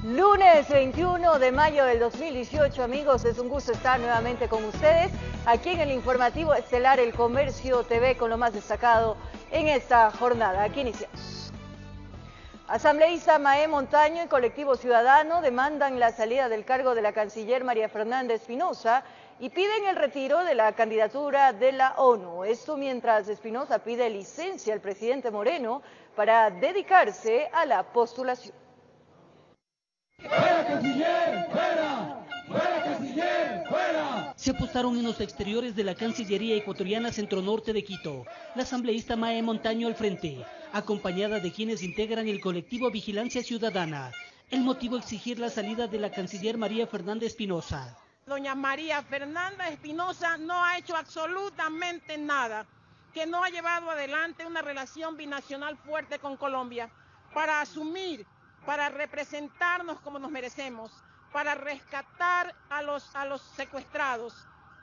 Lunes 21 de mayo del 2018, amigos, es un gusto estar nuevamente con ustedes aquí en el informativo estelar El Comercio TV con lo más destacado en esta jornada. Aquí iniciamos. Asambleísta Mae Montaño y Colectivo Ciudadano demandan la salida del cargo de la canciller María Fernanda Espinosa y piden el retiro de la candidatura de la ONU. Esto mientras Espinosa pide licencia al presidente Moreno para dedicarse a la postulación. ¡Fuera, canciller! ¡Fuera! ¡Fuera, canciller! ¡Fuera! Se apostaron en los exteriores de la Cancillería ecuatoriana Centro Norte de Quito, la asambleísta Mae Montaño al frente, acompañada de quienes integran el colectivo Vigilancia Ciudadana. El motivo: exigir la salida de la canciller María Fernanda Espinosa. Doña María Fernanda Espinosa no ha hecho absolutamente nada, que no ha llevado adelante una relación binacional fuerte con Colombia para asumir, para representarnos como nos merecemos, para rescatar a los secuestrados,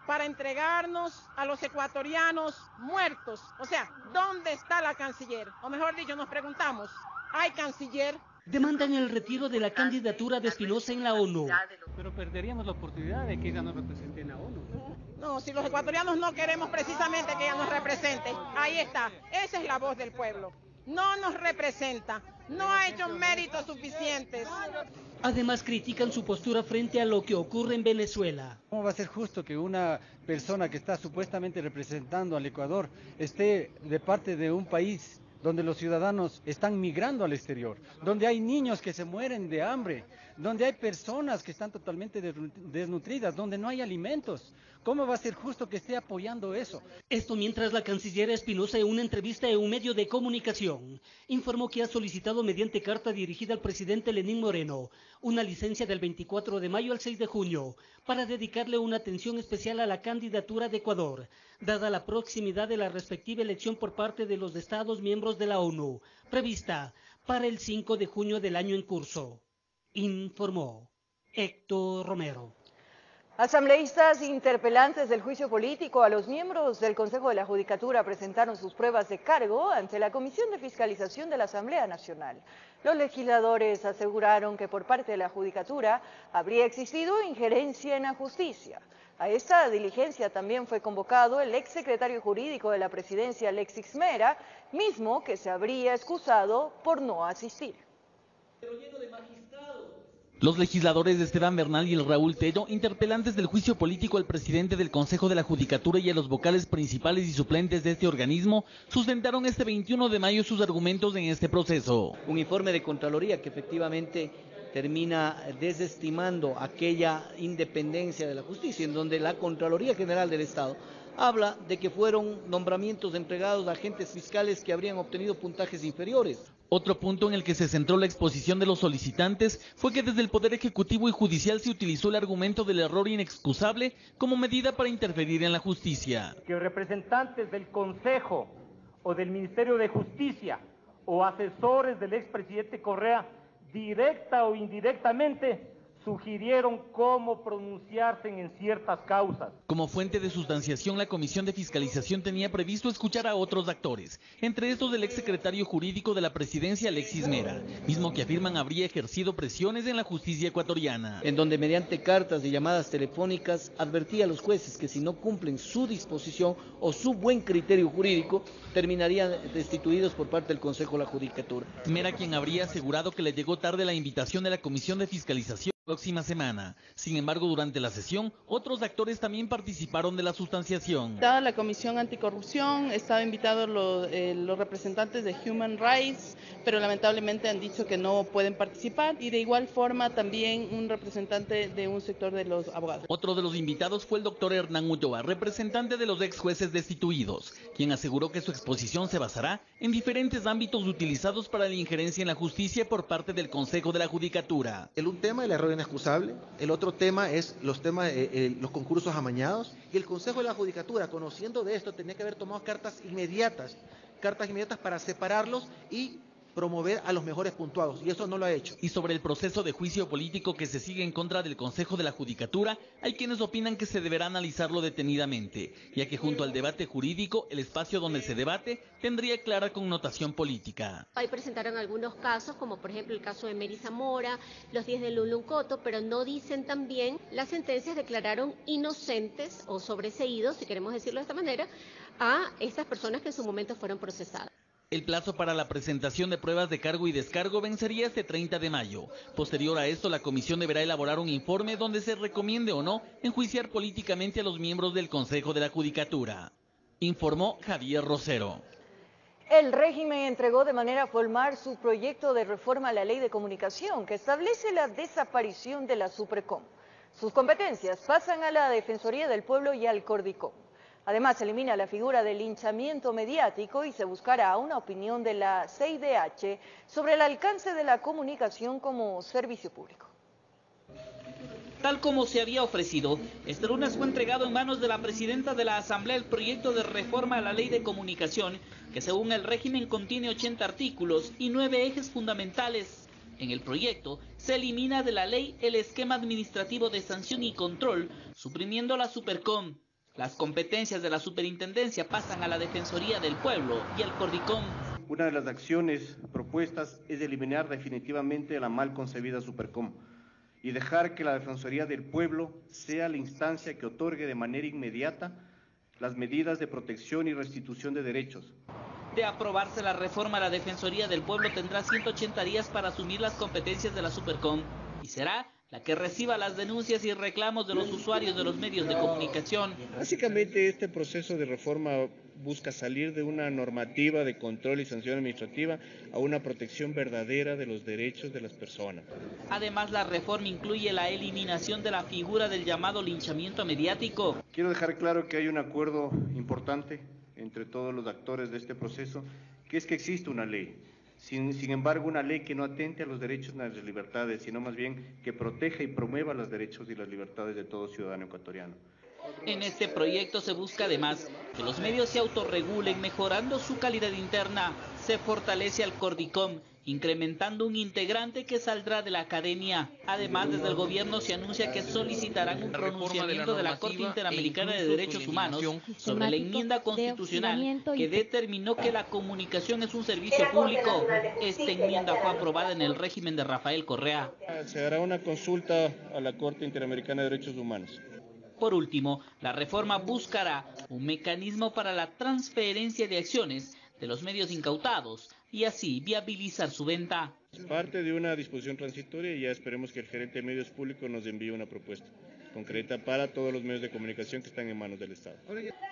para entregarnos a los ecuatorianos muertos. O sea, ¿dónde está la canciller? O mejor dicho, nos preguntamos, ¿hay canciller? Demandan el retiro de la candidatura de Espinosa en la ONU. Pero perderíamos la oportunidad de que ella nos represente en la ONU. No, si los ecuatorianos no queremos precisamente que ella nos represente, ahí está, esa es la voz del pueblo. No nos representa, no ha hecho méritos suficientes. Además critican su postura frente a lo que ocurre en Venezuela. ¿Cómo va a ser justo que una persona que está supuestamente representando al Ecuador esté de parte de un país donde los ciudadanos están migrando al exterior, donde hay niños que se mueren de hambre, donde hay personas que están totalmente desnutridas, donde no hay alimentos? ¿Cómo va a ser justo que esté apoyando eso? Esto mientras la canciller Espinosa, en una entrevista en un medio de comunicación, informó que ha solicitado mediante carta dirigida al presidente Lenín Moreno una licencia del 24 de mayo al 6 de junio para dedicarle una atención especial a la candidatura de Ecuador, dada la proximidad de la respectiva elección por parte de los Estados miembros de la ONU, prevista para el 5 de junio del año en curso. Informó Héctor Romero. Asambleístas interpelantes del juicio político a los miembros del Consejo de la Judicatura presentaron sus pruebas de cargo ante la Comisión de Fiscalización de la Asamblea Nacional. Los legisladores aseguraron que por parte de la Judicatura habría existido injerencia en la justicia. A esta diligencia también fue convocado el exsecretario jurídico de la Presidencia, Alexis Mera, mismo que se habría excusado por no asistir. Los legisladores Esteban Bernal y el Raúl Tello, interpelantes del juicio político al presidente del Consejo de la Judicatura y a los vocales principales y suplentes de este organismo, sustentaron este 21 de mayo sus argumentos en este proceso. Un informe de Contraloría que efectivamente termina desestimando aquella independencia de la justicia, en donde la Contraloría General del Estado habla de que fueron nombramientos entregados a agentes fiscales que habrían obtenido puntajes inferiores. Otro punto en el que se centró la exposición de los solicitantes fue que desde el Poder Ejecutivo y Judicial se utilizó el argumento del error inexcusable como medida para interferir en la justicia. Que representantes del Consejo o del Ministerio de Justicia o asesores del expresidente Correa, directa o indirectamente, sugirieron cómo pronunciarse en ciertas causas. Como fuente de sustanciación, la Comisión de Fiscalización tenía previsto escuchar a otros actores, entre estos el exsecretario jurídico de la Presidencia, Alexis Mera, mismo que afirman habría ejercido presiones en la justicia ecuatoriana. En donde mediante cartas y llamadas telefónicas advertía a los jueces que si no cumplen su disposición o su buen criterio jurídico, terminarían destituidos por parte del Consejo de la Judicatura. Mera, quien habría asegurado que le llegó tarde la invitación de la Comisión de Fiscalización próxima semana. Sin embargo, durante la sesión, otros actores también participaron de la sustanciación. Dada la Comisión Anticorrupción, estaban invitados los representantes de Human Rights, pero lamentablemente han dicho que no pueden participar, y de igual forma también un representante de un sector de los abogados. Otro de los invitados fue el doctor Hernán Ulloa, representante de los ex jueces destituidos, quien aseguró que su exposición se basará en diferentes ámbitos utilizados para la injerencia en la justicia por parte del Consejo de la Judicatura. Un tema es el error inexcusable, el otro tema es los concursos amañados, y el Consejo de la Judicatura, conociendo de esto, tenía que haber tomado cartas inmediatas para separarlos y promover a los mejores puntuados, y eso no lo ha hecho. Y sobre el proceso de juicio político que se sigue en contra del Consejo de la Judicatura, hay quienes opinan que se deberá analizarlo detenidamente, ya que junto al debate jurídico, el espacio donde se debate tendría clara connotación política. Ahí presentaron algunos casos, como por ejemplo el caso de Mary Zamora, los 10 de Luluncoto, pero no dicen también las sentencias declararon inocentes o sobreseídos, si queremos decirlo de esta manera, a estas personas que en su momento fueron procesadas. El plazo para la presentación de pruebas de cargo y descargo vencería este 30 de mayo. Posterior a esto, la comisión deberá elaborar un informe donde se recomiende o no enjuiciar políticamente a los miembros del Consejo de la Judicatura. Informó Javier Rosero. El régimen entregó de manera formal su proyecto de reforma a la Ley de Comunicación que establece la desaparición de la Supercom. Sus competencias pasan a la Defensoría del Pueblo y al Cordicom. Además, se elimina la figura del linchamiento mediático y se buscará una opinión de la CIDH sobre el alcance de la comunicación como servicio público. Tal como se había ofrecido, este lunes fue entregado en manos de la presidenta de la Asamblea el proyecto de reforma a la Ley de Comunicación, que según el régimen contiene 80 artículos y 9 ejes fundamentales. En el proyecto se elimina de la ley el esquema administrativo de sanción y control, suprimiendo la Supercom. Las competencias de la superintendencia pasan a la Defensoría del Pueblo y al Cordicom. Una de las acciones propuestas es eliminar definitivamente la mal concebida Supercom y dejar que la Defensoría del Pueblo sea la instancia que otorgue de manera inmediata las medidas de protección y restitución de derechos. De aprobarse la reforma, la Defensoría del Pueblo tendrá 180 días para asumir las competencias de la Supercom y será la que reciba las denuncias y reclamos de los usuarios de los medios de comunicación. Básicamente este proceso de reforma busca salir de una normativa de control y sanción administrativa a una protección verdadera de los derechos de las personas. Además, la reforma incluye la eliminación de la figura del llamado linchamiento mediático. Quiero dejar claro que hay un acuerdo importante entre todos los actores de este proceso, que es que existe una ley. Sin embargo, una ley que no atente a los derechos ni a las libertades, sino más bien que proteja y promueva los derechos y las libertades de todo ciudadano ecuatoriano. En este proyecto se busca además que los medios se autorregulen mejorando su calidad interna. Se fortalece al Cordicom, incrementando un integrante que saldrá de la academia. Además, desde el gobierno se anuncia que solicitarán un pronunciamiento de la Corte Interamericana de Derechos Humanos sobre la enmienda constitucional que determinó que la comunicación es un servicio público. Esta enmienda fue aprobada en el régimen de Rafael Correa. Se hará una consulta a la Corte Interamericana de Derechos Humanos. Por último, la reforma buscará un mecanismo para la transferencia de acciones de los medios incautados y así viabilizar su venta. Es parte de una disposición transitoria y ya esperemos que el gerente de medios públicos nos envíe una propuesta concreta para todos los medios de comunicación que están en manos del Estado.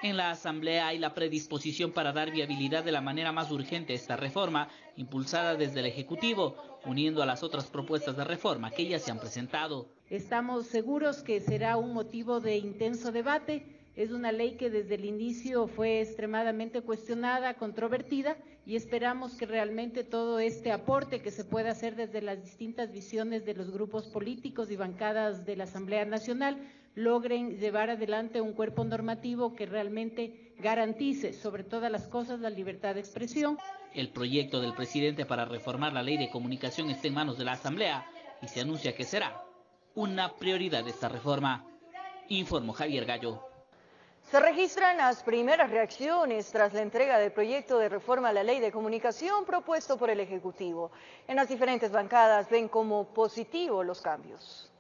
En la Asamblea hay la predisposición para dar viabilidad de la manera más urgente a esta reforma, impulsada desde el Ejecutivo, uniendo a las otras propuestas de reforma que ya se han presentado. Estamos seguros que será un motivo de intenso debate. Es una ley que desde el inicio fue extremadamente cuestionada, controvertida, y esperamos que realmente todo este aporte que se pueda hacer desde las distintas visiones de los grupos políticos y bancadas de la Asamblea Nacional logren llevar adelante un cuerpo normativo que realmente garantice sobre todas las cosas la libertad de expresión. El proyecto del presidente para reformar la Ley de Comunicación está en manos de la Asamblea y se anuncia que será una prioridad de esta reforma. Informó Javier Gallo. Se registran las primeras reacciones tras la entrega del proyecto de reforma a la Ley de Comunicación propuesto por el Ejecutivo. En las diferentes bancadas ven como positivo los cambios.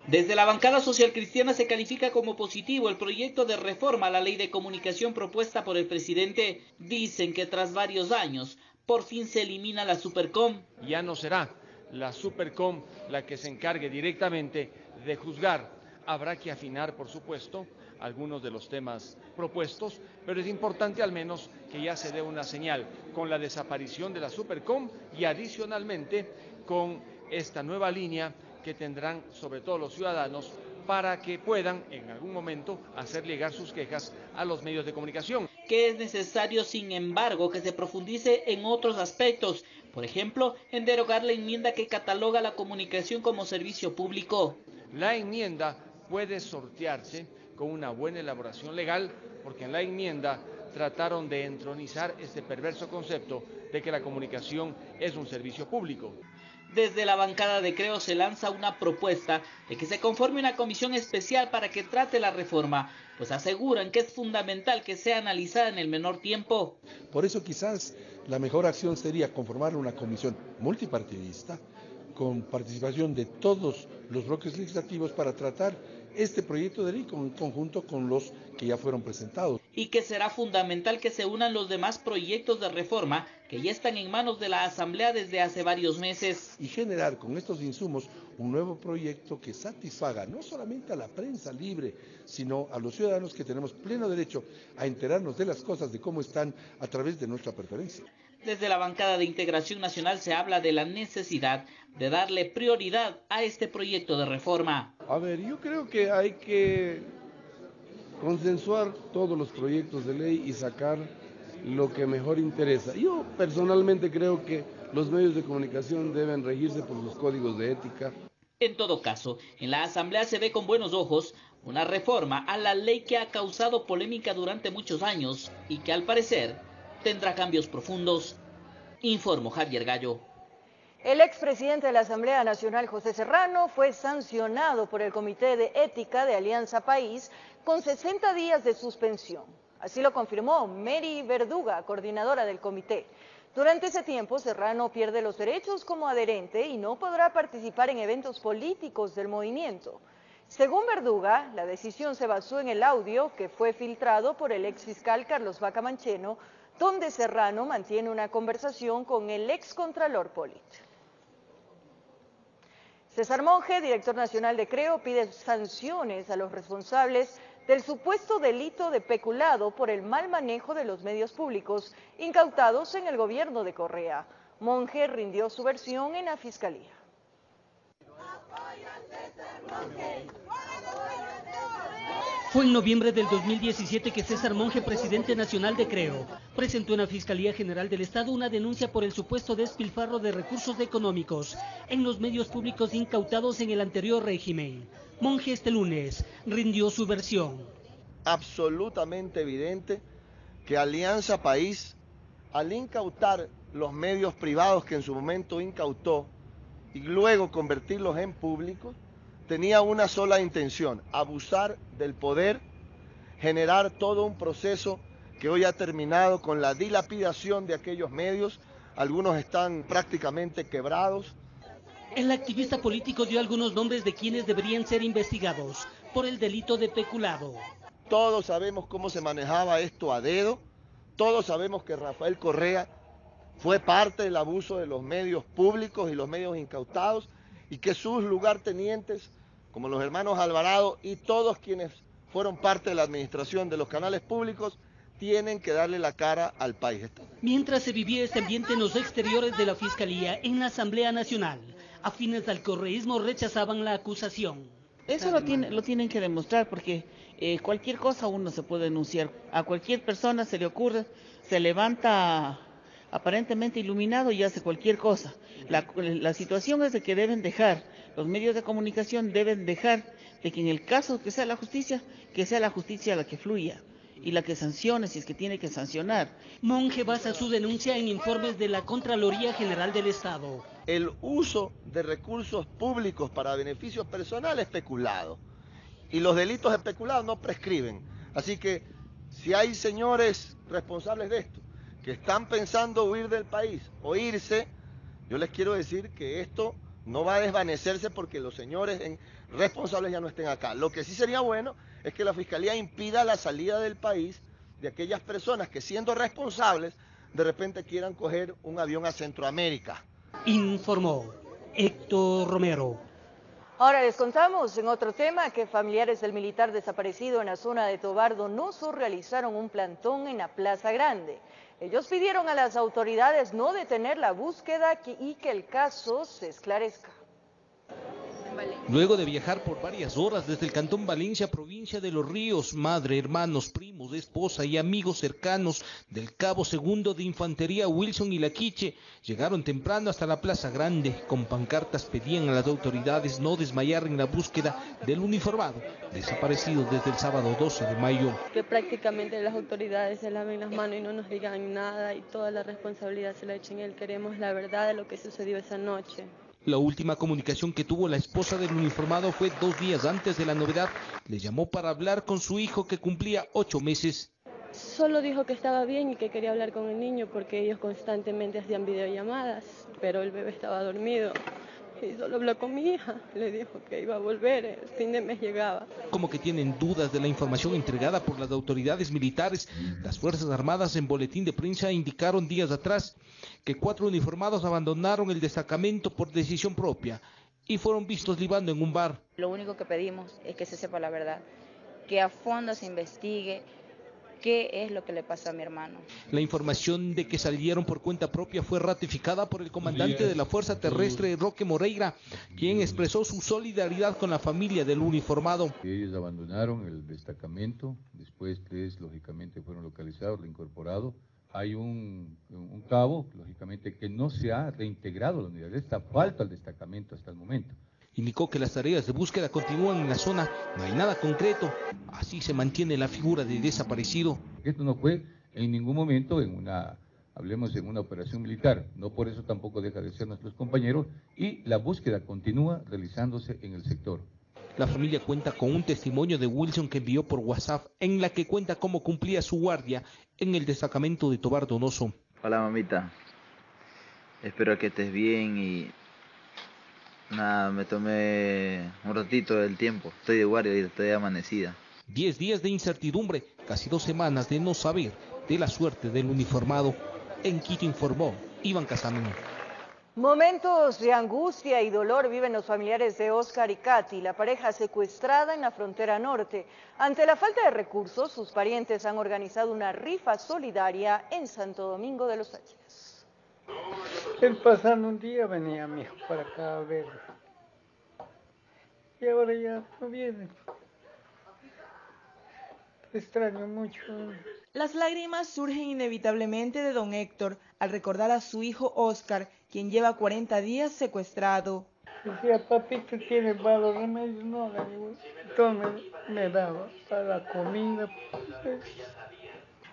Desde la bancada social cristiana se califica como positivo el proyecto de reforma a la Ley de Comunicación propuesta por el presidente. Dicen que tras varios años, por fin se elimina la Supercom. Ya no será la Supercom la que se encargue directamente de juzgar. Habrá que afinar, por supuesto, algunos de los temas propuestos, pero es importante al menos que ya se dé una señal con la desaparición de la Supercom y adicionalmente con esta nueva línea que tendrán sobre todo los ciudadanos para que puedan en algún momento hacer llegar sus quejas a los medios de comunicación. Que es necesario, sin embargo, que se profundice en otros aspectos, por ejemplo, en derogar la enmienda que cataloga la comunicación como servicio público. La enmienda puede sortearse con una buena elaboración legal, porque en la enmienda trataron de entronizar este perverso concepto de que la comunicación es un servicio público. Desde la bancada de Creo se lanza una propuesta de que se conforme una comisión especial para que trate la reforma, pues aseguran que es fundamental que sea analizada en el menor tiempo. Por eso quizás la mejor acción sería conformar una comisión multipartidista con participación de todos los bloques legislativos para tratar este proyecto de ley en conjunto con los que ya fueron presentados. Y que será fundamental que se unan los demás proyectos de reforma que ya están en manos de la Asamblea desde hace varios meses. Y generar con estos insumos un nuevo proyecto que satisfaga no solamente a la prensa libre, sino a los ciudadanos que tenemos pleno derecho a enterarnos de las cosas, de cómo están a través de nuestra preferencia. Desde la bancada de Integración Nacional se habla de la necesidad de darle prioridad a este proyecto de reforma. A ver, yo creo que hay que consensuar todos los proyectos de ley y sacar lo que mejor interesa. Yo personalmente creo que los medios de comunicación deben regirse por los códigos de ética. En todo caso, en la Asamblea se ve con buenos ojos una reforma a la ley que ha causado polémica durante muchos años y que al parecer tendrá cambios profundos. Informó Javier Gallo. El expresidente de la Asamblea Nacional, José Serrano, fue sancionado por el Comité de Ética de Alianza País con 60 días de suspensión. Así lo confirmó Mary Verduga, coordinadora del comité. Durante ese tiempo, Serrano pierde los derechos como adherente y no podrá participar en eventos políticos del movimiento. Según Verduga, la decisión se basó en el audio que fue filtrado por el exfiscal Carlos Vaca Mancheno, donde Serrano mantiene una conversación con el excontralor Polit. César Monge, director nacional de Creo, pide sanciones a los responsables del supuesto delito de peculado por el mal manejo de los medios públicos incautados en el gobierno de Correa. Monge rindió su versión en la Fiscalía. Fue en noviembre del 2017 que César Monge, presidente nacional de Creo, presentó en la Fiscalía General del Estado una denuncia por el supuesto despilfarro de recursos económicos en los medios públicos incautados en el anterior régimen. Monge este lunes rindió su versión. Absolutamente evidente que Alianza País, al incautar los medios privados que en su momento incautó y luego convertirlos en públicos, tenía una sola intención: abusar del poder, generar todo un proceso que hoy ha terminado con la dilapidación de aquellos medios. Algunos están prácticamente quebrados. El activista político dio algunos nombres de quienes deberían ser investigados por el delito de peculado. Todos sabemos cómo se manejaba esto a dedo, todos sabemos que Rafael Correa fue parte del abuso de los medios públicos y los medios incautados, y que sus lugartenientes, como los hermanos Alvarado y todos quienes fueron parte de la administración de los canales públicos, tienen que darle la cara al país. Mientras se vivía este ambiente en los exteriores de la Fiscalía, en la Asamblea Nacional, afines al correísmo rechazaban la acusación. Eso lo tienen que demostrar, porque cualquier cosa uno se puede denunciar. A cualquier persona se le ocurre, se levanta aparentemente iluminado y hace cualquier cosa. La situación es de que deben dejar, los medios de comunicación deben dejar de que en el caso que sea la justicia la que fluya y la que sancione si es que tiene que sancionar. Monge basa su denuncia en informes de la Contraloría General del Estado. El uso de recursos públicos para beneficios personales es peculado, y los delitos especulados no prescriben. Así que si hay señores responsables de esto que están pensando huir del país o irse, yo les quiero decir que esto no va a desvanecerse porque los señores responsables ya no estén acá. Lo que sí sería bueno es que la Fiscalía impida la salida del país de aquellas personas que, siendo responsables, de repente quieran coger un avión a Centroamérica. Informó Héctor Romero. Ahora les contamos en otro tema que familiares del militar desaparecido en la zona de Tobar, Donoso, realizaron un plantón en la Plaza Grande. Ellos pidieron a las autoridades no detener la búsqueda y que el caso se esclarezca. Luego de viajar por varias horas desde el Cantón Valencia, provincia de Los Ríos, madre, hermanos, primos, esposa y amigos cercanos del Cabo Segundo de Infantería Wilson y Laquiche llegaron temprano hasta la Plaza Grande. Con pancartas pedían a las autoridades no desmayar en la búsqueda del uniformado desaparecido desde el sábado 12 de mayo. Que prácticamente las autoridades se laven las manos y no nos digan nada y toda la responsabilidad se la echen a él. Queremos la verdad de lo que sucedió esa noche. La última comunicación que tuvo la esposa del uniformado fue 2 días antes de la novedad. Le llamó para hablar con su hijo que cumplía 8 meses. Solo dijo que estaba bien y que quería hablar con el niño porque ellos constantemente hacían videollamadas, pero el bebé estaba dormido. Y solo habló con mi hija, le dijo que iba a volver, el fin de mes llegaba. Como que tienen dudas de la información entregada por las autoridades militares. Las Fuerzas Armadas en boletín de prensa indicaron días atrás que 4 uniformados abandonaron el destacamento por decisión propia y fueron vistos libando en un bar. Lo único que pedimos es que se sepa la verdad, que a fondo se investigue qué es lo que le pasó a mi hermano. La información de que salieron por cuenta propia fue ratificada por el comandante de la Fuerza Terrestre, Roque Moreira, quien expresó su solidaridad con la familia del uniformado. Ellos abandonaron el destacamento, después 3 lógicamente fueron localizados, reincorporados. Hay un cabo, lógicamente, que no se ha reintegrado a la unidad, está falto al destacamento hasta el momento. Indicó que las tareas de búsqueda continúan en la zona, no hay nada concreto, así se mantiene la figura de desaparecido. Esto no fue en ningún momento en una operación militar, no por eso tampoco deja de ser nuestros compañeros y la búsqueda continúa realizándose en el sector. La familia cuenta con un testimonio de Wilson que envió por WhatsApp en la que cuenta cómo cumplía su guardia en el destacamento de Tobar Donoso. Hola mamita, espero que estés bien y nada, me tomé un ratito del tiempo, estoy de guardia y estoy amanecida. 10 días de incertidumbre, casi 2 semanas de no saber de la suerte del uniformado. En Quito informó Iván Casamín. Momentos de angustia y dolor viven los familiares de Oscar y Katy, la pareja secuestrada en la frontera norte. Ante la falta de recursos, sus parientes han organizado una rifa solidaria en Santo Domingo de los Áchilas. Él pasando un día venía mi hijo para acá a verlo. Y ahora ya no viene. Te extraño mucho. Las lágrimas surgen inevitablemente de don Héctor al recordar a su hijo Oscar, quien lleva 40 días secuestrado. Decía, papi, ¿qué tiene para los remedios? No, le digo, entonces me daba para la comida.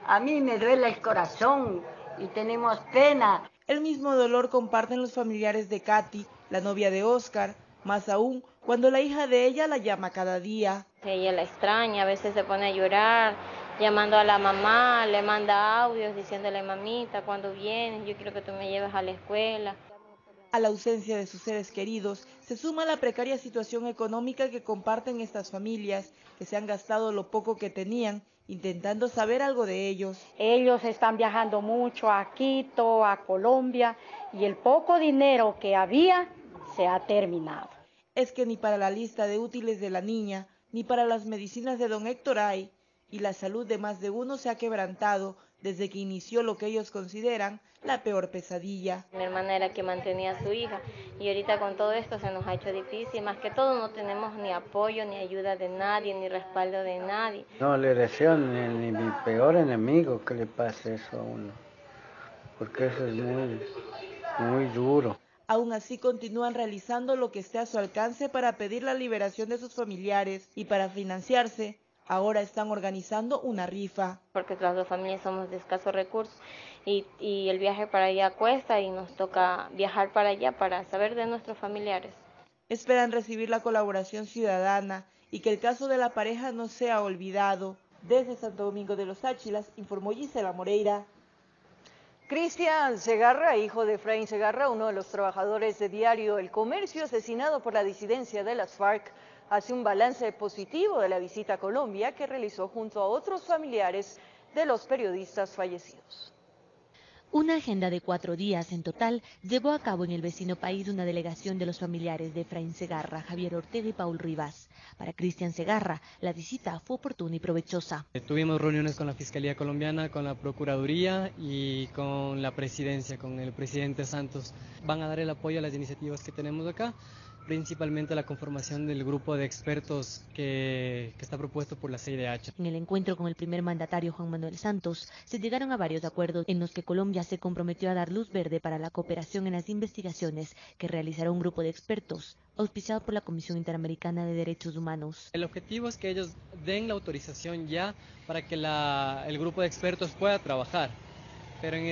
A mí me duele el corazón y tenemos pena. El mismo dolor comparten los familiares de Katy, la novia de Oscar, más aún cuando la hija de ella la llama cada día. Ella la extraña, a veces se pone a llorar, llamando a la mamá, le manda audios diciéndole, mamita, ¿cuándo vienes? Yo quiero que tú me lleves a la escuela. A la ausencia de sus seres queridos se suma la precaria situación económica que comparten estas familias, que se han gastado lo poco que tenían, intentando saber algo de ellos. Ellos están viajando mucho a Quito, a Colombia, y el poco dinero que había se ha terminado. Es que ni para la lista de útiles de la niña, ni para las medicinas de don Héctor hay, y la salud de más de uno se ha quebrantado desde que inició lo que ellos consideran la peor pesadilla. Mi hermana era que mantenía a su hija y ahorita con todo esto se nos ha hecho difícil, más que todo no tenemos ni apoyo, ni ayuda de nadie, ni respaldo de nadie. No le deseo ni mi peor enemigo que le pase eso a uno, porque eso es muy duro. Aún así continúan realizando lo que esté a su alcance para pedir la liberación de sus familiares y para financiarse. Ahora están organizando una rifa. Porque las dos familias somos de escasos recursos y el viaje para allá cuesta y nos toca viajar para allá para saber de nuestros familiares. Esperan recibir la colaboración ciudadana y que el caso de la pareja no sea olvidado. Desde Santo Domingo de los Áchilas, informó Gisela Moreira. Cristian Segarra, hijo de Efraín Segarra, uno de los trabajadores de diario El Comercio, asesinado por la disidencia de las FARC, hace un balance positivo de la visita a Colombia que realizó junto a otros familiares de los periodistas fallecidos. Una agenda de 4 días en total llevó a cabo en el vecino país una delegación de los familiares de Efraín Segarra, Javier Ortega y Paul Rivas. Para Cristian Segarra, la visita fue oportuna y provechosa. Tuvimos reuniones con la Fiscalía Colombiana, con la Procuraduría y con la Presidencia, con el presidente Santos. Van a dar el apoyo a las iniciativas que tenemos acá principalmente la conformación del grupo de expertos que está propuesto por la CIDH. En el encuentro con el primer mandatario Juan Manuel Santos, se llegaron a varios acuerdos en los que Colombia se comprometió a dar luz verde para la cooperación en las investigaciones que realizará un grupo de expertos, auspiciado por la Comisión Interamericana de Derechos Humanos. El objetivo es que ellos den la autorización ya para que el grupo de expertos pueda trabajar. Pero en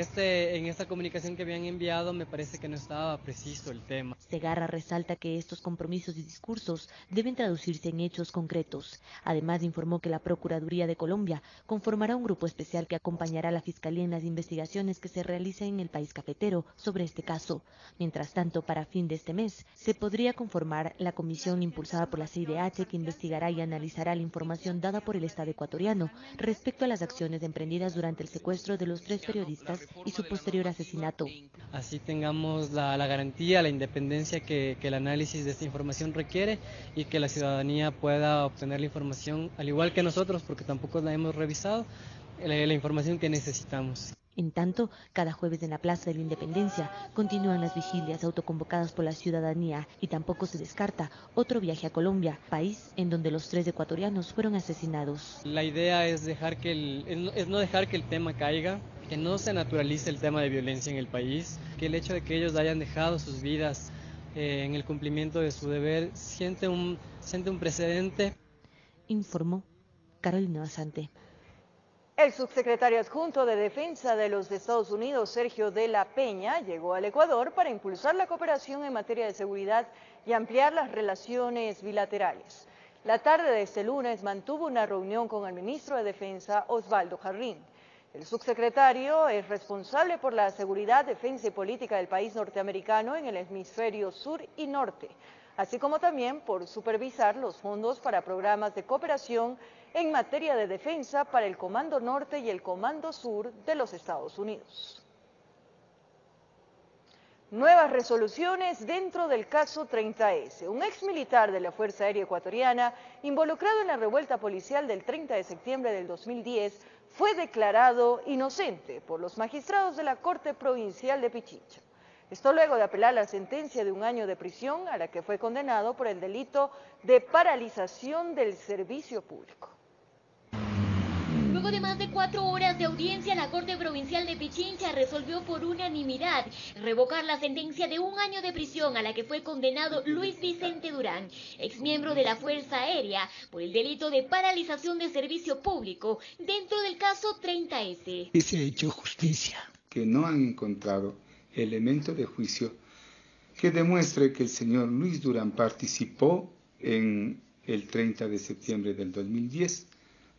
esta comunicación que habían enviado me parece que no estaba preciso el tema. Segarra resalta que estos compromisos y discursos deben traducirse en hechos concretos. Además, informó que la Procuraduría de Colombia conformará un grupo especial que acompañará a la Fiscalía en las investigaciones que se realicen en el país cafetero sobre este caso. Mientras tanto, para fin de este mes, se podría conformar la comisión impulsada por la CIDH que investigará y analizará la información dada por el Estado ecuatoriano respecto a las acciones emprendidas durante el secuestro de los 3 periodistas y su posterior asesinato. Así tengamos la garantía, la independencia que el análisis de esta información requiere y que la ciudadanía pueda obtener la información, al igual que nosotros, porque tampoco la hemos revisado, la información que necesitamos. En tanto, cada jueves en la Plaza de la Independencia continúan las vigilias autoconvocadas por la ciudadanía y tampoco se descarta otro viaje a Colombia, país en donde los 3 ecuatorianos fueron asesinados. La idea es no dejar que el tema caiga, que no se naturalice el tema de violencia en el país, que el hecho de que ellos hayan dejado sus vidas en el cumplimiento de su deber siente un precedente. Informó Carolina Basante. El subsecretario adjunto de Defensa de los Estados Unidos, Sergio de la Peña, llegó al Ecuador para impulsar la cooperación en materia de seguridad y ampliar las relaciones bilaterales. La tarde de este lunes mantuvo una reunión con el ministro de Defensa, Osvaldo Jarrín. El subsecretario es responsable por la seguridad, defensa y política del país norteamericano en el hemisferio sur y norte, así como también por supervisar los fondos para programas de cooperación en materia de defensa para el Comando Norte y el Comando Sur de los Estados Unidos. Nuevas resoluciones dentro del caso 30S. Un exmilitar de la Fuerza Aérea Ecuatoriana, involucrado en la revuelta policial del 30 de septiembre del 2010, fue declarado inocente por los magistrados de la Corte Provincial de Pichincha. Esto luego de apelar la sentencia de 1 año de prisión a la que fue condenado por el delito de paralización del servicio público. Luego de más de 4 horas de audiencia, la Corte Provincial de Pichincha resolvió por unanimidad revocar la sentencia de 1 año de prisión a la que fue condenado Luis Vicente Durán, exmiembro de la Fuerza Aérea, por el delito de paralización de servicio público dentro del caso 30S. Se ha hecho justicia, que no han encontrado elemento de juicio que demuestre que el señor Luis Durán participó en el 30 de septiembre del 2010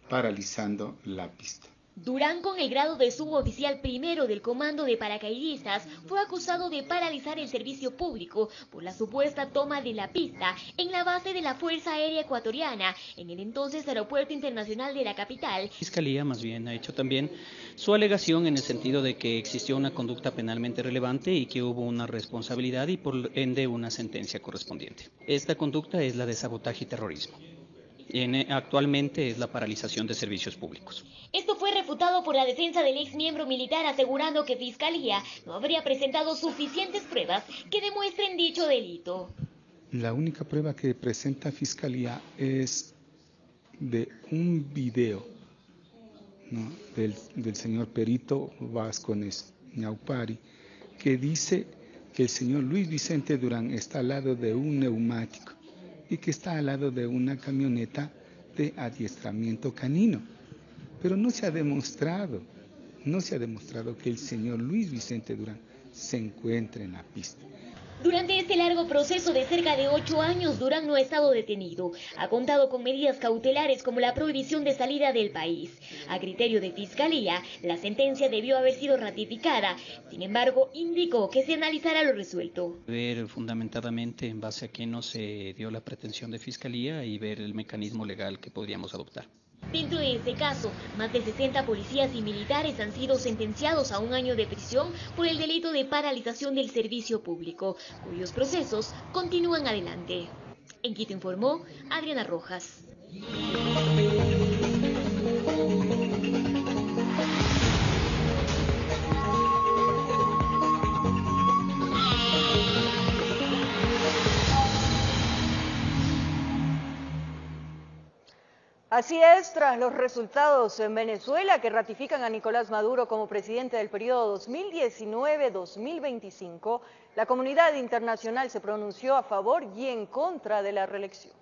paralizando la pista. Durán, con el grado de suboficial primero del Comando de Paracaidistas, fue acusado de paralizar el servicio público por la supuesta toma de la pista en la base de la Fuerza Aérea Ecuatoriana, en el entonces Aeropuerto Internacional de la capital. La Fiscalía más bien ha hecho también su alegación en el sentido de que existió una conducta penalmente relevante y que hubo una responsabilidad y por ende una sentencia correspondiente. Esta conducta es la de sabotaje y terrorismo. Actualmente es la paralización de servicios públicos. Esto fue refutado por la defensa del ex miembro militar, asegurando que Fiscalía no habría presentado suficientes pruebas que demuestren dicho delito. La única prueba que presenta Fiscalía es de un video, ¿no?, del señor Perito Vázquez Ñaupari, que dice que el señor Luis Vicente Durán está al lado de un neumático y que está al lado de una camioneta de adiestramiento canino. Pero no se ha demostrado que el señor Luis Vicente Durán se encuentre en la pista. Durante este largo proceso de cerca de 8 años, Durán no ha estado detenido. Ha contado con medidas cautelares como la prohibición de salida del país. A criterio de Fiscalía, la sentencia debió haber sido ratificada. Sin embargo, indicó que se analizará lo resuelto. Ver fundamentadamente en base a qué no se dio la pretensión de Fiscalía y ver el mecanismo legal que podríamos adoptar. Dentro de este caso, más de 60 policías y militares han sido sentenciados a 1 año de prisión por el delito de paralización del servicio público, cuyos procesos continúan adelante. En Quito informó Adriana Rojas. Así es, tras los resultados en Venezuela que ratifican a Nicolás Maduro como presidente del periodo 2019-2025, la comunidad internacional se pronunció a favor y en contra de la reelección.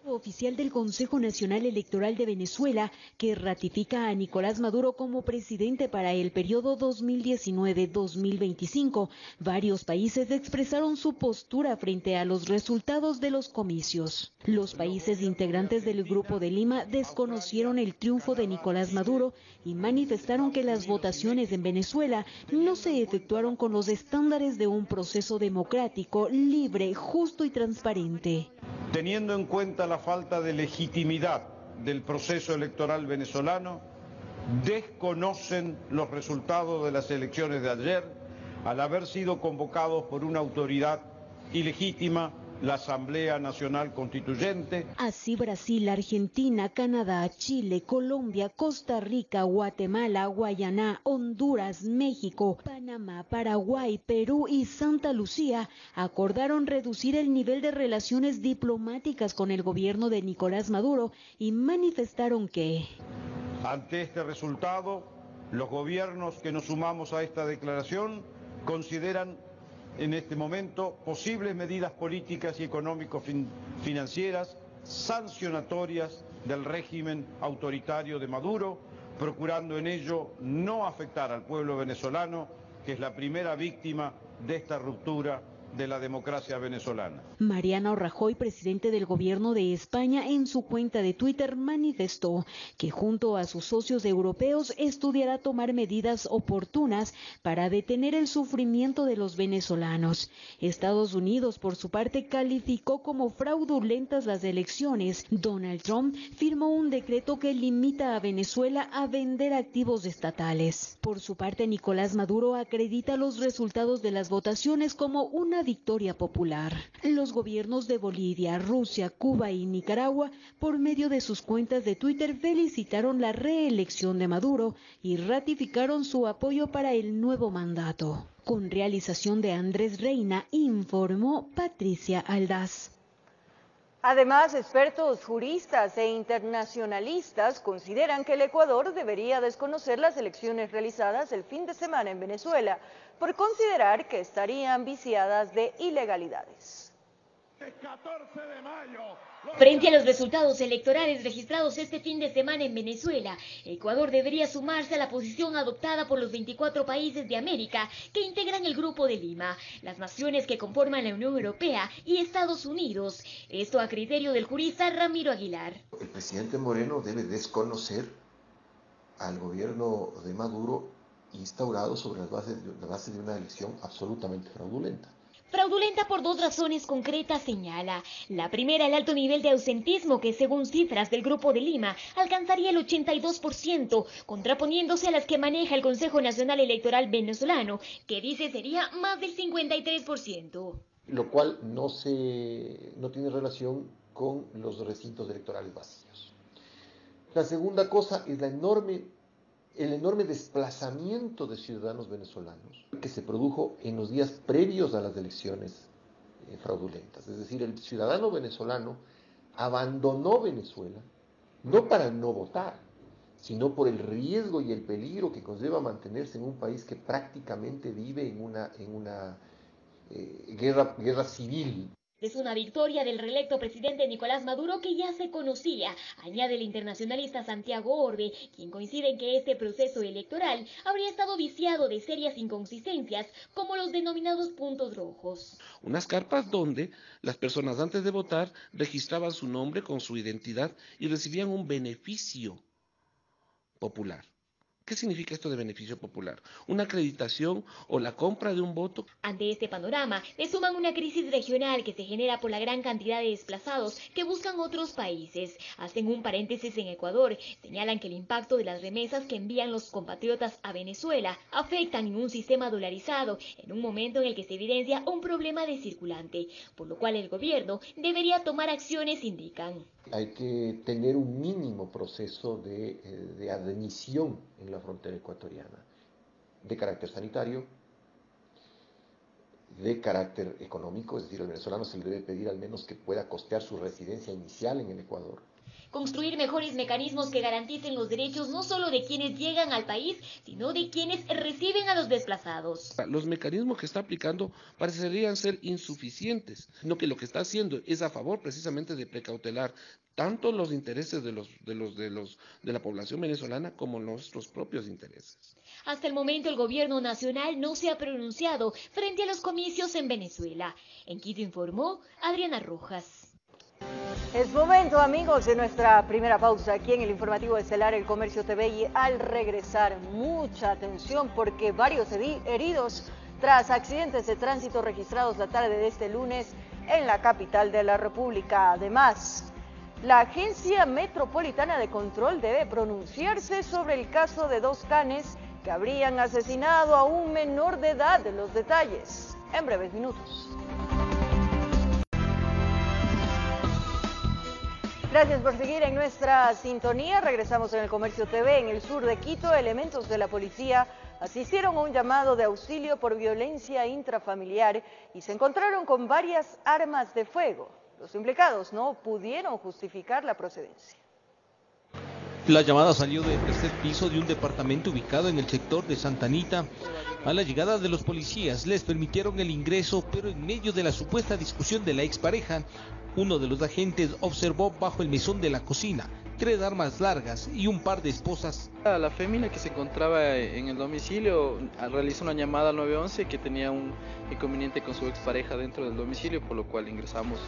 Oficial del Consejo Nacional Electoral de Venezuela que ratifica a Nicolás Maduro como presidente para el periodo 2019-2025. Varios países expresaron su postura frente a los resultados de los comicios. Los países integrantes del Grupo de Lima desconocieron el triunfo de Nicolás Maduro y manifestaron que las votaciones en Venezuela no se efectuaron con los estándares de un proceso democrático, libre, justo y transparente. Teniendo en cuenta la falta de legitimidad del proceso electoral venezolano, desconocen los resultados de las elecciones de ayer al haber sido convocados por una autoridad ilegítima, la Asamblea Nacional Constituyente. Así Brasil, Argentina, Canadá, Chile, Colombia, Costa Rica, Guatemala, Guayana, Honduras, México, Panamá, Paraguay, Perú y Santa Lucía acordaron reducir el nivel de relaciones diplomáticas con el gobierno de Nicolás Maduro y manifestaron que... Ante este resultado, los gobiernos que nos sumamos a esta declaración consideran en este momento posibles medidas políticas y económico-financieras sancionatorias del régimen autoritario de Maduro, procurando en ello no afectar al pueblo venezolano, que es la primera víctima de esta ruptura de la democracia venezolana. Mariano Rajoy, presidente del gobierno de España, en su cuenta de Twitter manifestó que junto a sus socios europeos estudiará tomar medidas oportunas para detener el sufrimiento de los venezolanos. Estados Unidos, por su parte, calificó como fraudulentas las elecciones. Donald Trump firmó un decreto que limita a Venezuela a vender activos estatales. Por su parte, Nicolás Maduro acredita los resultados de las votaciones como una victoria popular. Los gobiernos de Bolivia, Rusia, Cuba y Nicaragua, por medio de sus cuentas de Twitter, felicitaron la reelección de Maduro y ratificaron su apoyo para el nuevo mandato. Con realización de Andrés Reina, informó Patricia Aldaz. Además, expertos, juristas e internacionalistas consideran que el Ecuador debería desconocer las elecciones realizadas el fin de semana en Venezuela por considerar que estarían viciadas de ilegalidades. Frente a los resultados electorales registrados este fin de semana en Venezuela, Ecuador debería sumarse a la posición adoptada por los 24 países de América que integran el Grupo de Lima, las naciones que conforman la Unión Europea y Estados Unidos. Esto a criterio del jurista Ramiro Aguilar. El presidente Moreno debe desconocer al gobierno de Maduro instaurado sobre la base de una elección absolutamente fraudulenta. Fraudulenta por dos razones concretas, señala. La primera, el alto nivel de ausentismo que, según cifras del Grupo de Lima, alcanzaría el 82%, contraponiéndose a las que maneja el Consejo Nacional Electoral venezolano, que dice sería más del 53%. Lo cual no tiene relación con los recintos electorales vacíos. La segunda cosa es el enorme desplazamiento de ciudadanos venezolanos que se produjo en los días previos a las elecciones fraudulentas. Es decir, el ciudadano venezolano abandonó Venezuela no para no votar, sino por el riesgo y el peligro que conlleva mantenerse en un país que prácticamente vive en una guerra civil. Es una victoria del reelecto presidente Nicolás Maduro que ya se conocía, añade el internacionalista Santiago Orbe, quien coincide en que este proceso electoral habría estado viciado de serias inconsistencias, como los denominados puntos rojos. Unas carpas donde las personas antes de votar registraban su nombre con su identidad y recibían un beneficio popular. ¿Qué significa esto de beneficio popular? ¿Una acreditación o la compra de un voto? Ante este panorama, le suman una crisis regional que se genera por la gran cantidad de desplazados que buscan otros países. Hacen un paréntesis en Ecuador. Señalan que el impacto de las remesas que envían los compatriotas a Venezuela afectan en un sistema dolarizado, en un momento en el que se evidencia un problema de circulante, por lo cual el gobierno debería tomar acciones, indican. Hay que tener un mínimo proceso de admisión en la frontera ecuatoriana, de carácter sanitario, de carácter económico, es decir, al venezolano se le debe pedir al menos que pueda costear su residencia inicial en el Ecuador. construir mejores mecanismos que garanticen los derechos no solo de quienes llegan al país, sino de quienes reciben a los desplazados. Los mecanismos que está aplicando parecerían ser insuficientes, sino que lo que está haciendo es a favor precisamente de precautelar tanto los intereses de la población venezolana como nuestros propios intereses. Hasta el momento el gobierno nacional no se ha pronunciado frente a los comicios en Venezuela. En Quito informó Adriana Rojas. Es momento, amigos, de nuestra primera pausa aquí en el informativo estelar El Comercio TV, y al regresar, mucha atención porque varios heridos tras accidentes de tránsito registrados la tarde de este lunes en la capital de la República. Además, la Agencia Metropolitana de Control debe pronunciarse sobre el caso de 2 canes que habrían asesinado a un menor de edad. Los detalles en breves minutos. Gracias por seguir en nuestra sintonía. Regresamos en El Comercio TV. En el sur de Quito, elementos de la policía asistieron a un llamado de auxilio por violencia intrafamiliar y se encontraron con varias armas de fuego. Los implicados no pudieron justificar la procedencia. La llamada salió del tercer piso de un departamento ubicado en el sector de Santa Anita. A la llegada de los policías les permitieron el ingreso, pero en medio de la supuesta discusión de la expareja, uno de los agentes observó bajo el mesón de la cocina 3 armas largas y un par de esposas. La fémina que se encontraba en el domicilio realizó una llamada al 911 que tenía un inconveniente con su expareja dentro del domicilio, por lo cual ingresamos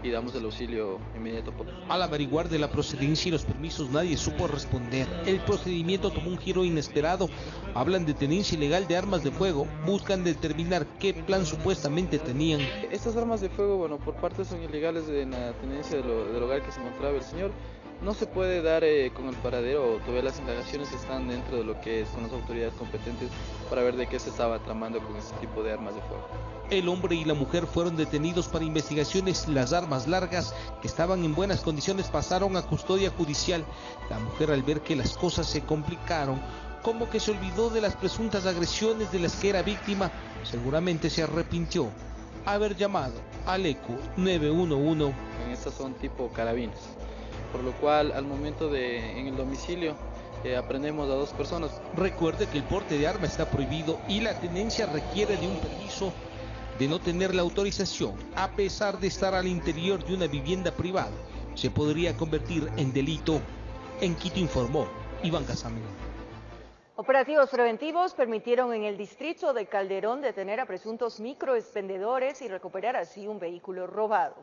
y damos el auxilio inmediato. Al averiguar de la procedencia y los permisos, nadie supo responder. El procedimiento tomó un giro inesperado. Hablan de tenencia ilegal de armas de fuego, buscan determinar qué plan supuestamente tenían. Estas armas de fuego, bueno, por parte son ilegales en la tenencia del hogar que se encontraba el señor. No se puede dar con el paradero, todavía las indagaciones están dentro de lo que son las autoridades competentes para ver de qué se estaba tramando con este tipo de armas de fuego. El hombre y la mujer fueron detenidos para investigaciones. Las armas largas, que estaban en buenas condiciones, pasaron a custodia judicial. La mujer, al ver que las cosas se complicaron, como que se olvidó de las presuntas agresiones de las que era víctima, seguramente se arrepintió haber llamado al ECU 911. Estas son tipo carabinas, por lo cual al momento en el domicilio aprendemos a 2 personas. Recuerde que el porte de arma está prohibido y la tenencia requiere de un permiso de no tener la autorización, a pesar de estar al interior de una vivienda privada. Se podría convertir en delito. En Quito informó Iván Casamen. Operativos preventivos permitieron en el distrito de Calderón detener a presuntos microexpendedores y recuperar así un vehículo robado.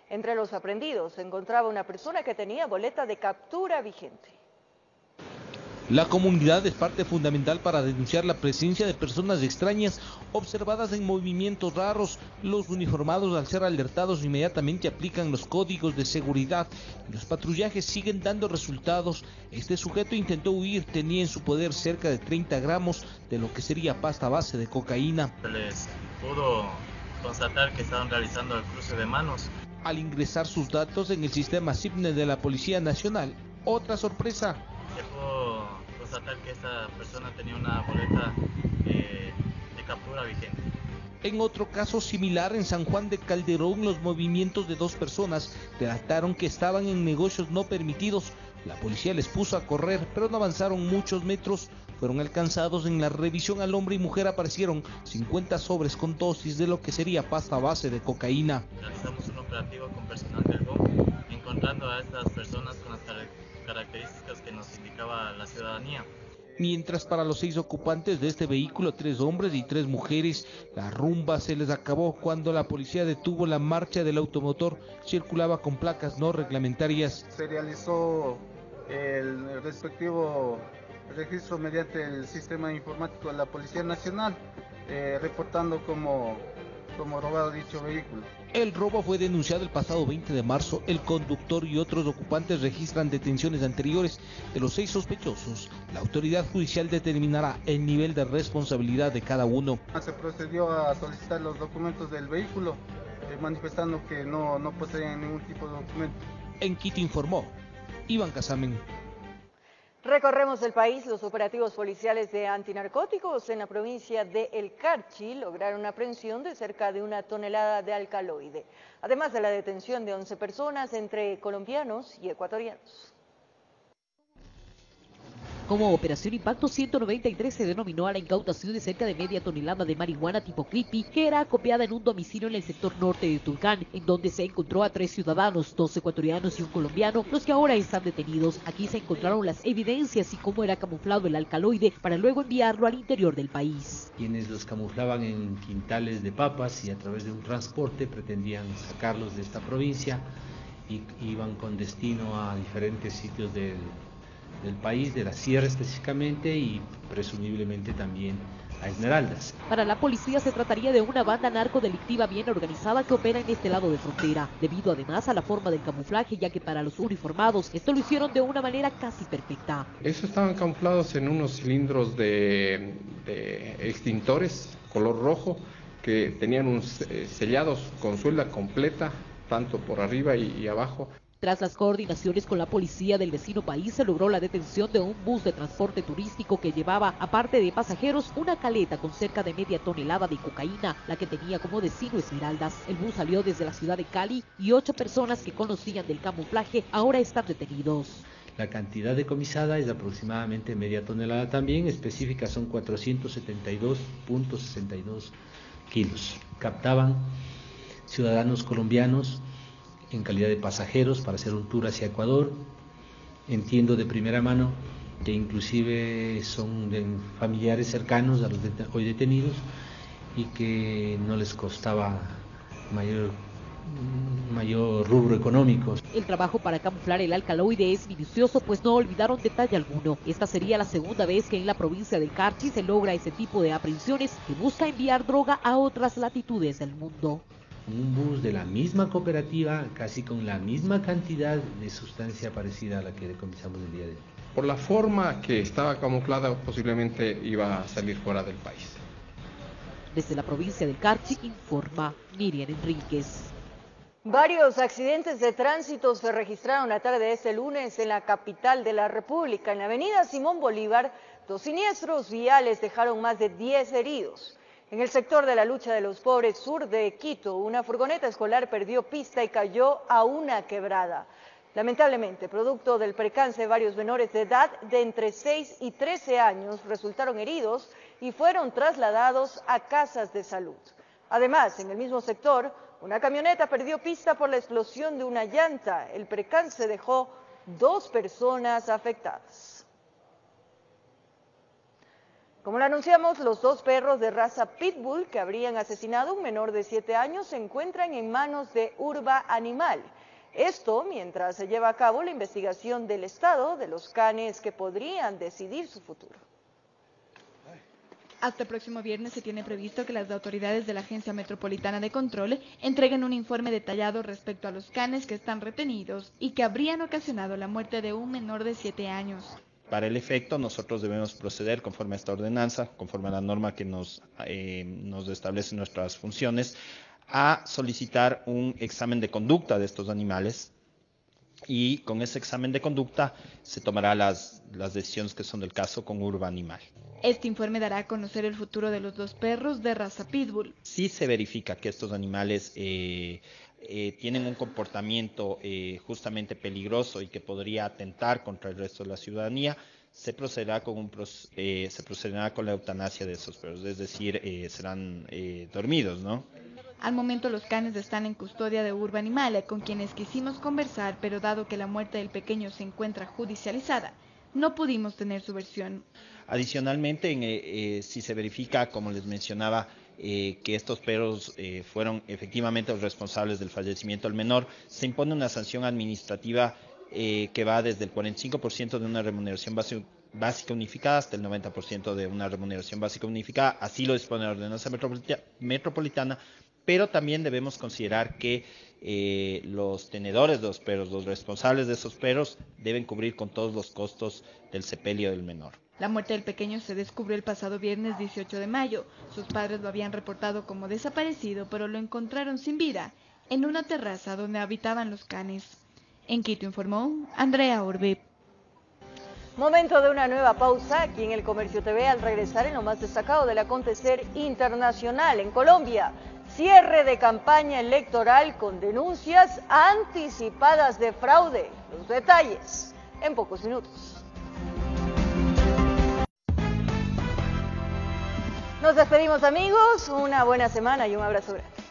Entre los aprehendidos se encontraba una persona que tenía boleta de captura vigente. La comunidad es parte fundamental para denunciar la presencia de personas extrañas observadas en movimientos raros. Los uniformados, al ser alertados, inmediatamente aplican los códigos de seguridad y los patrullajes siguen dando resultados. Este sujeto intentó huir, tenía en su poder cerca de 30 gramos de lo que sería pasta base de cocaína. Se les pudo constatar que estaban realizando el cruce de manos. Al ingresar sus datos en el sistema SIPNE de la Policía Nacional, otra sorpresa. Se pudo constatar que esta persona tenía una boleta de captura vigente. En otro caso similar en San Juan de Calderón, los movimientos de 2 personas delataron que estaban en negocios no permitidos. La policía les puso a correr, pero no avanzaron muchos metros. Fueron alcanzados. En la revisión al hombre y mujer aparecieron 50 sobres con dosis de lo que sería pasta base de cocaína. Realizamos un operativo con personal del GOM, encontrando a estas personas con las características que nos indicaba la ciudadanía. Mientras para los 6 ocupantes de este vehículo, 3 hombres y 3 mujeres, la rumba se les acabó cuando la policía detuvo la marcha del automotor. Circulaba con placas no reglamentarias. Se realizó el respectivo registro mediante el sistema informático de la Policía Nacional, reportando como robado dicho vehículo. El robo fue denunciado el pasado 20 de marzo. El conductor y otros ocupantes registran detenciones anteriores. De los 6 sospechosos, la autoridad judicial determinará el nivel de responsabilidad de cada uno. Se procedió a solicitar los documentos del vehículo, manifestando que no poseían ningún tipo de documento. En Quito informó Iván Casamen. Recorremos el país. Los operativos policiales de antinarcóticos en la provincia de El Carchi lograron una aprehensión de cerca de 1 tonelada de alcaloide, además de la detención de 11 personas entre colombianos y ecuatorianos. Como Operación Impacto 193 se denominó a la incautación de cerca de media tonelada de marihuana tipo creepy que era acopiada en un domicilio en el sector norte de Tulcán, en donde se encontró a 3 ciudadanos, 2 ecuatorianos y un colombiano, los que ahora están detenidos. Aquí se encontraron las evidencias y cómo era camuflado el alcaloide para luego enviarlo al interior del país. Quienes los camuflaban en quintales de papas y a través de un transporte pretendían sacarlos de esta provincia y iban con destino a diferentes sitios del país, de la sierra específicamente y presumiblemente también a Esmeraldas. Para la policía se trataría de una banda narcodelictiva bien organizada que opera en este lado de frontera, debido además a la forma del camuflaje, ya que para los uniformados esto lo hicieron de una manera casi perfecta. Esos estaban camuflados en unos cilindros de extintores color rojo que tenían sellados con suela completa, tanto por arriba y abajo. Tras las coordinaciones con la policía del vecino país, se logró la detención de un bus de transporte turístico que llevaba, aparte de pasajeros, una caleta con cerca de media tonelada de cocaína, la que tenía como destino Esmeraldas. El bus salió desde la ciudad de Cali y 8 personas que conocían del camuflaje ahora están detenidos. La cantidad decomisada es aproximadamente media tonelada también, específica son 472.62 kilos. Captaban ciudadanos colombianos en calidad de pasajeros para hacer un tour hacia Ecuador. Entiendo de primera mano que inclusive son de familiares cercanos a los hoy detenidos y que no les costaba mayor rubro económico. El trabajo para camuflar el alcaloide es minucioso, pues no olvidaron detalle alguno. Esta sería la segunda vez que en la provincia del Carchi se logra ese tipo de aprehensiones que busca enviar droga a otras latitudes del mundo. Un bus de la misma cooperativa, casi con la misma cantidad de sustancia parecida a la que decomisamos el día de hoy. Por la forma que estaba camuflada, posiblemente iba a salir fuera del país. Desde la provincia del Carchi informa Miriam Enríquez. Varios accidentes de tránsito se registraron la tarde de este lunes en la capital de la República. En la avenida Simón Bolívar, 2 siniestros viales dejaron más de 10 heridos. En el sector de la Lucha de los Pobres sur de Quito, una furgoneta escolar perdió pista y cayó a una quebrada. Lamentablemente, producto del percance, varios menores de edad de entre 6 y 13 años resultaron heridos y fueron trasladados a casas de salud. Además, en el mismo sector, una camioneta perdió pista por la explosión de una llanta. El percance dejó 2 personas afectadas. Como lo anunciamos, los 2 perros de raza Pitbull que habrían asesinado a un menor de 7 años se encuentran en manos de Urba Animal. Esto mientras se lleva a cabo la investigación del estado de los canes que podrían decidir su futuro. Hasta el próximo viernes se tiene previsto que las autoridades de la Agencia Metropolitana de Control entreguen un informe detallado respecto a los canes que están retenidos y que habrían ocasionado la muerte de un menor de 7 años. Para el efecto, nosotros debemos proceder conforme a esta ordenanza, conforme a la norma que nos establece nuestras funciones, a solicitar un examen de conducta de estos animales y con ese examen de conducta se tomará las decisiones que son del caso con Urba Animal. Este informe dará a conocer el futuro de los 2 perros de raza Pitbull. Si se verifica que estos animales tienen un comportamiento justamente peligroso y que podría atentar contra el resto de la ciudadanía, se procederá con la eutanasia de esos perros, es decir, serán dormidos, ¿no? Al momento los canes están en custodia de Urba Animal, con quienes quisimos conversar, pero dado que la muerte del pequeño se encuentra judicializada, no pudimos tener su versión. Adicionalmente, si se verifica, como les mencionaba, que estos perros fueron efectivamente los responsables del fallecimiento del menor, se impone una sanción administrativa que va desde el 45% de una remuneración básica unificada hasta el 90% de una remuneración básica unificada. Así lo dispone la ordenanza metropolitana, pero también debemos considerar que los tenedores de los perros, los responsables de esos perros, deben cubrir con todos los costos del sepelio del menor. La muerte del pequeño se descubrió el pasado viernes 18 de mayo. Sus padres lo habían reportado como desaparecido, pero lo encontraron sin vida en una terraza donde habitaban los canes. En Quito informó Andrea Orbe. Momento de una nueva pausa aquí en el Comercio TV al regresar en lo más destacado del acontecer internacional en Colombia. Cierre de campaña electoral con denuncias anticipadas de fraude. Los detalles en pocos minutos. Nos despedimos, amigos. Una buena semana y un abrazo grande.